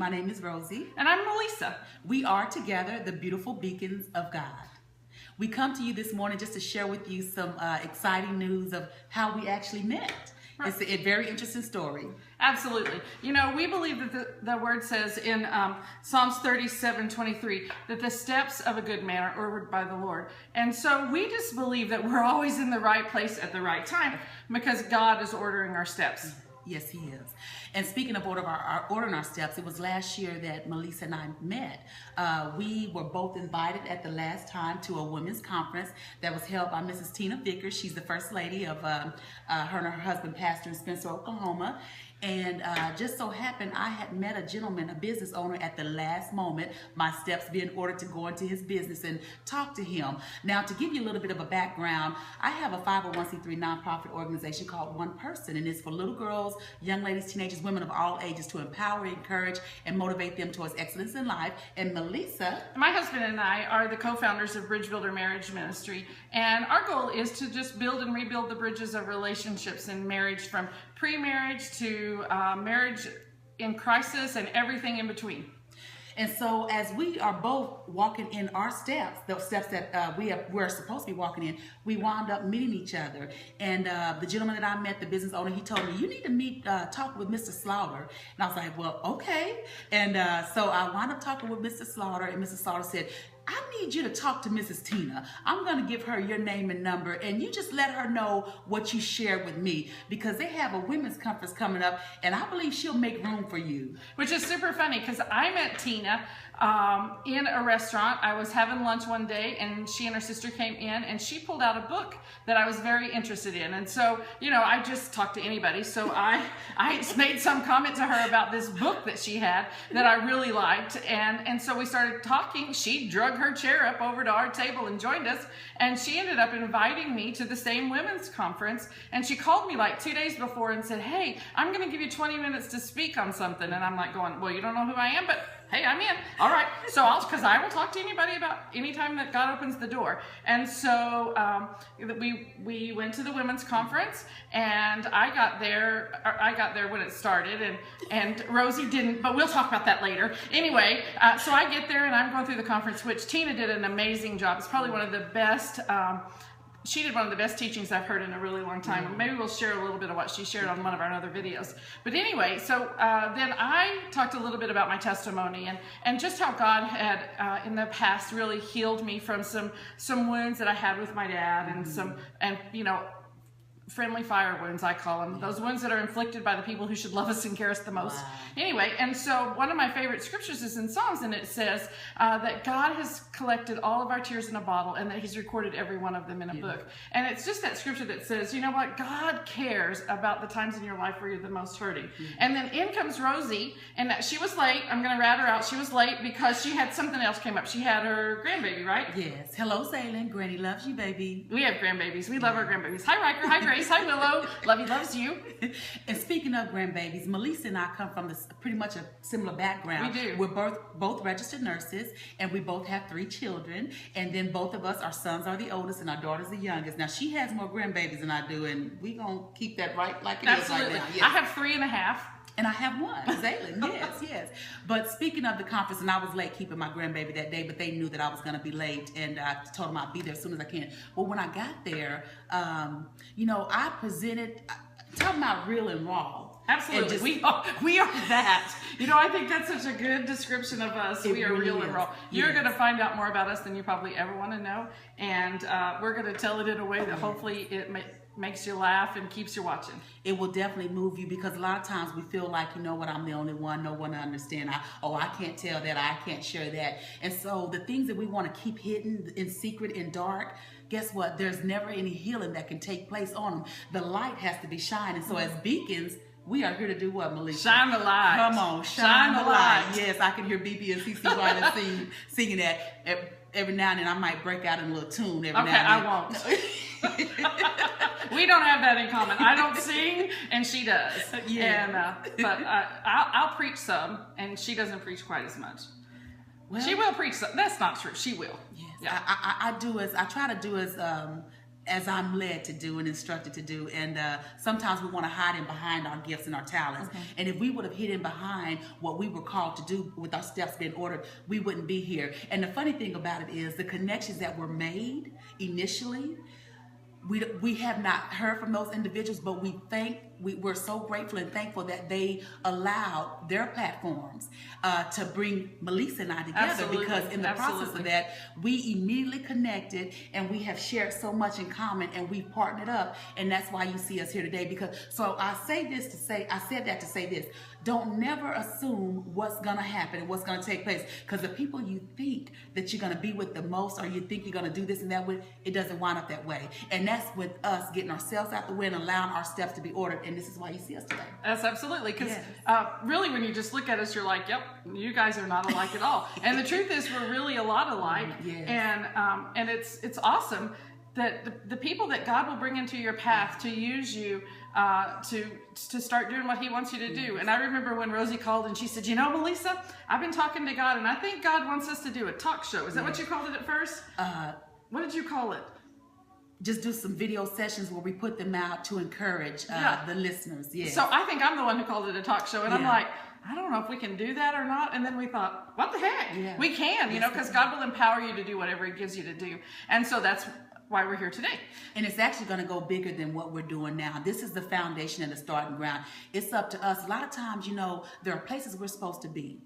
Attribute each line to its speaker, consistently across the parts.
Speaker 1: My name is Rosie.
Speaker 2: And I'm Melisa.
Speaker 1: We are together the beautiful beacons of God. We come to you this morning just to share with you some exciting news of how we actually met. Right. It's a very interesting story.
Speaker 2: Absolutely. You know, we believe that the word says in Psalms 37:23 that the steps of a good man are ordered by the Lord. And so we just believe that we're always in the right place at the right time because God is ordering our steps.
Speaker 1: Yes, he is. And speaking of ordering our steps, it was last year that Melisa and I met. We were both invited at the last time to a women's conference that was held by Mrs. Tina Vickers. She's the first lady of her and her husband pastor in Spencer, Oklahoma. And just so happened, I had met a gentleman, a business owner, at the last moment, my steps being ordered to go into his business and talk to him. Now, to give you a little bit of a background, I have a 501c3 nonprofit organization called One Person, and it's for little girls, young ladies, teenagers, women of all ages to empower, encourage, and motivate them towards excellence in life. And Melisa,
Speaker 2: my husband and I are the co-founders of Bridge Builder Marriage Ministry, and our goal is to just build and rebuild the bridges of relationships in marriage, from pre-marriage to marriage in crisis and everything in between.
Speaker 1: And so as we are both walking in our steps, the steps that we're supposed to be walking in, we wound up meeting each other. And the gentleman that I met, the business owner, he told me, you need to talk with Mr. Slaughter. And I was like, well, okay. And so I wound up talking with Mr. Slaughter, and Mr. Slaughter said, I need you to talk to Mrs. Tina. I'm going to give her your name and number, and you just let her know what you shared with me, because they have a women's conference coming up, and I believe she'll make room for you.
Speaker 2: Which is super funny, because I met Tina in a restaurant. I was having lunch one day, and she and her sister came in, and she pulled out a book that I was very interested in. And so, you know, I just talk to anybody. So I made some comment to her about this book that she had that I really liked. And so we started talking. She drug her chair up over to our table and joined us. And she ended up inviting me to the same women's conference. And she called me like 2 days before and said, hey, I'm going to give you 20 minutes to speak on something. And I'm like going, well, you don't know who I am, but hey, I'm in. All right. So because I will talk to anybody about any time that God opens the door. And so we went to the women's conference, and I got there when it started, and Rosie didn't, but we'll talk about that later. Anyway, so I get there, and I'm going through the conference, which Tina did an amazing job. It's probably one of the best. She did one of the best teachings I've heard in a really long time. Maybe we'll share a little bit of what she shared on one of our other videos. But anyway, so then I talked a little bit about my testimony and just how God had in the past really healed me from some wounds that I had with my dad, and you know, friendly fire wounds, I call them. Those wounds that are inflicted by the people who should love us and care us the most. Wow. Anyway, and so one of my favorite scriptures is in Psalms, and it says that God has collected all of our tears in a bottle, and that he's recorded every one of them in a book. And it's just that scripture that says, you know what, God cares about the times in your life where you're the most hurting. And then in comes Rosie, and she was late. I'm going to rat her out. She was late because she had something else came up. She had her grandbaby, right?
Speaker 1: Yes. Hello, Zaylin. Granny loves you, baby.
Speaker 2: We have grandbabies. We love our grandbabies. Hi, Riker. Hi, Grace. Hi, Willow. Lovey loves you.
Speaker 1: And speaking of grandbabies, Melisa and I come from pretty much a similar background.
Speaker 2: We do.
Speaker 1: We're both registered nurses, and we both have 3 children. And then both of us, our sons are the oldest, and our daughter's the youngest. Now, she has more grandbabies than I do, and we're going to keep that right like it is right now. Yes.
Speaker 2: I have 3.5.
Speaker 1: And I have one, Zaylin, yes. But speaking of the conference, and I was late keeping my grandbaby that day, but they knew that I was going to be late, and I told them I'd be there as soon as I can. Well, when I got there, you know, I presented, talking about real and raw.
Speaker 2: Absolutely. We are that. You know, I think that's such a good description of us. We are really real and raw. You're going to find out more about us than you probably ever want to know, and we're going to tell it in a way that hopefully it makes you laugh and keeps you watching.
Speaker 1: It will definitely move you, because a lot of times we feel like, you know what, I'm the only one, no one to understand. I can't tell that, I can't share that. And so the things that we want to keep hidden in secret, in dark, guess what? There's never any healing that can take place on them. The light has to be shining. So as beacons, we are here to do what, Melisa?
Speaker 2: Shine the light.
Speaker 1: Come on, shine the light. Yes, I can hear BB and CC White singing that. Every now and then I might break out in a little tune. Now and then.
Speaker 2: I won't. We don't have that in common. I don't sing, and she does. Yeah. But I'll preach some, and she doesn't preach quite as much. Well, she will preach some. That's not true. She will.
Speaker 1: Yes. Yeah. I try to do as as I'm led to do and instructed to do. And sometimes we want to hide in behind our gifts and our talents. Okay. And if we would have hidden behind what we were called to do with our steps being ordered, we wouldn't be here. And the funny thing about it is the connections that were made initially, we have not heard from those individuals, but we're so grateful and thankful that they allowed their platforms to bring Melisa and I together. Absolutely. Because in the process of that, we immediately connected and we have shared so much in common and we've partnered up, and that's why you see us here today. Because I said that to say this: don't never assume what's gonna happen and what's gonna take place, because the people you think that you're gonna be with the most, or you think you're gonna do this and that with, it doesn't wind up that way. And that's with us getting ourselves out the way and allowing our steps to be ordered. And this is why you see us today. That's absolutely,
Speaker 2: because really, when you just look at us, you're like, yep, you guys are not alike at all. And the truth is, we're really a lot alike. Yes. And it's awesome that the people that God will bring into your path to use you to start doing what He wants you to do. And I remember when Rosie called and she said, you know, Melisa, I've been talking to God and I think God wants us to do a talk show. Is that what you called it at first? What did you call it?
Speaker 1: Just do some video sessions where we put them out to encourage the listeners. Yes.
Speaker 2: So I think I'm the one who called it a talk show, and I'm like, I don't know if we can do that or not. And then we thought, what the heck? Yeah. We can, you know, because God will empower you to do whatever He gives you to do. And so that's why we're here today.
Speaker 1: And it's actually going to go bigger than what we're doing now. This is the foundation and the starting ground. It's up to us. A lot of times, you know, there are places we're supposed to be,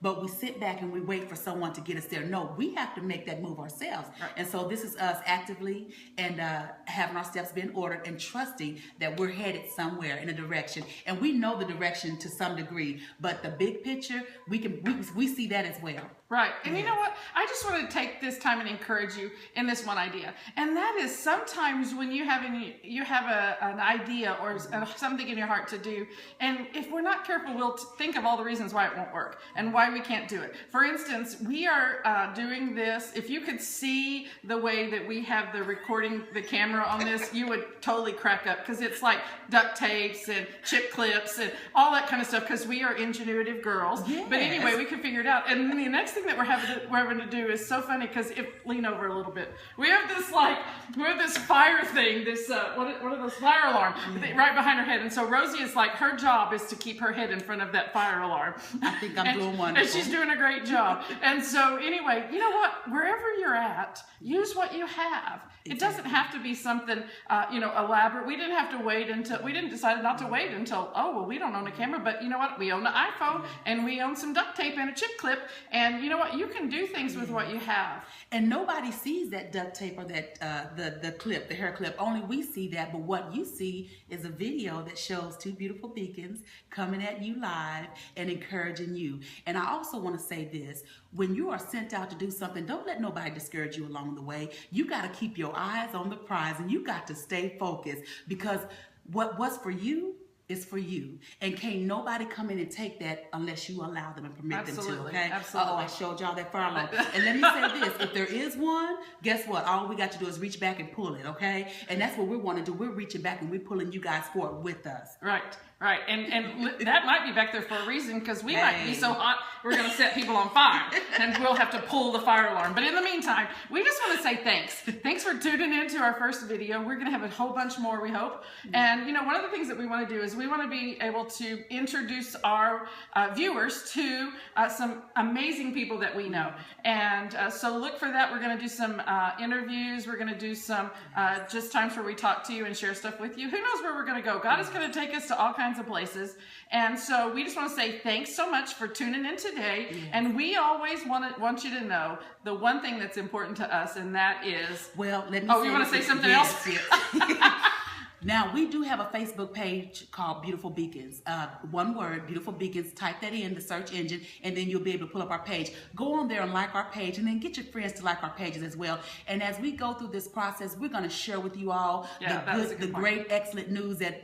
Speaker 1: but we sit back and we wait for someone to get us there. No, we have to make that move ourselves. Right. And so this is us actively and having our steps being ordered and trusting that we're headed somewhere in a direction. And we know the direction to some degree, but the big picture, we see that as well.
Speaker 2: Right. And you know what? I just want to take this time and encourage you in this one idea. And that is, sometimes when you have an idea or something in your heart to do, and if we're not careful, we'll think of all the reasons why it won't work and why we can't do it. For instance, we are doing this. If you could see the way that we have the camera on this, you would totally crack up, because it's like duct tapes and chip clips and all that kind of stuff, because we are ingenuitive girls. Yes. But anyway, we can figure it out. And then the next thing that we're having to do is so funny, because lean over a little bit. We have this fire thing, this what are those, fire alarm right behind her head. And so Rosie is like, her job is to keep her head in front of that fire alarm.
Speaker 1: I think I'm doing wonderful.
Speaker 2: And she's doing a great job. And so anyway, you know what? Wherever you're at, use what you have. Exactly. It doesn't have to be something elaborate. We didn't decide not to wait until, we don't own a camera, but you know what? We own an iPhone and we own some duct tape and a chip clip, and you know what? You can do things with what you have.
Speaker 1: And nobody sees that duct tape or that the clip, the hair clip. Only we see that. But what you see is a video that shows two beautiful beacons coming at you live and encouraging you. And I also want to say this: when you are sent out to do something, don't let nobody discourage you along the way. You got to keep your eyes on the prize, and you got to stay focused, because what's for you is for you, and can't nobody come in and take that unless you allow them and permit them to. Okay.
Speaker 2: Absolutely.
Speaker 1: I showed y'all that fire alarm. And let me say this: if there is one, guess what? All we got to do is reach back and pull it. Okay. And that's what we want to do. We're reaching back and we're pulling you guys forward with us.
Speaker 2: Right. Right, and that might be back there for a reason, because we might be so hot we're going to set people on fire, and we'll have to pull the fire alarm. But in the meantime, we just want to say thanks. Thanks for tuning in to our first video. We're going to have a whole bunch more, we hope. And one of the things that we want to do is we want to be able to introduce our viewers to some amazing people that we know. And so look for that. We're going to do some interviews. We're going to do some just times where we talk to you and share stuff with you. Who knows where we're going to go? God is going to take us to all kinds of places. And so we just want to say thanks so much for tuning in today. Yes. And we always want you to know the one thing that's important to us, and that is...
Speaker 1: Well, let me
Speaker 2: you want to say something else?
Speaker 1: Yes. Now, we do have a Facebook page called Beautiful Beacons. One word, Beautiful Beacons. Type that in the search engine, and then you'll be able to pull up our page. Go on there and like our page, and then get your friends to like our pages as well. And as we go through this process, we're going to share with you all the great, excellent news that,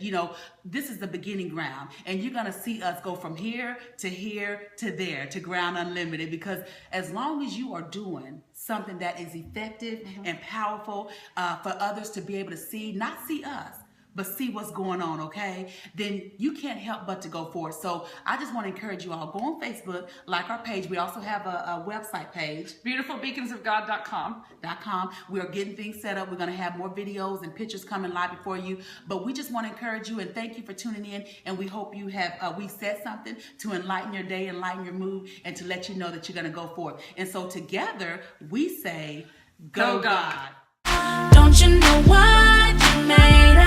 Speaker 1: this is the beginning ground. And you're going to see us go from here to there, to ground unlimited. Because as long as you are doing something that is effective and powerful for others to be able to see, not see us, but see what's going on, okay, then you can't help but to go forward. So I just want to encourage you all, go on Facebook, like our page. We also have a website page,
Speaker 2: beautifulbeaconsofgod.com.
Speaker 1: We are getting things set up. We're going to have more videos and pictures coming live before you, but we just want to encourage you and thank you for tuning in, and we hope you have we said something to enlighten your day, enlighten your mood, and to let you know that you're going to go forward. And so together we say, go God.
Speaker 3: Don't you know what you made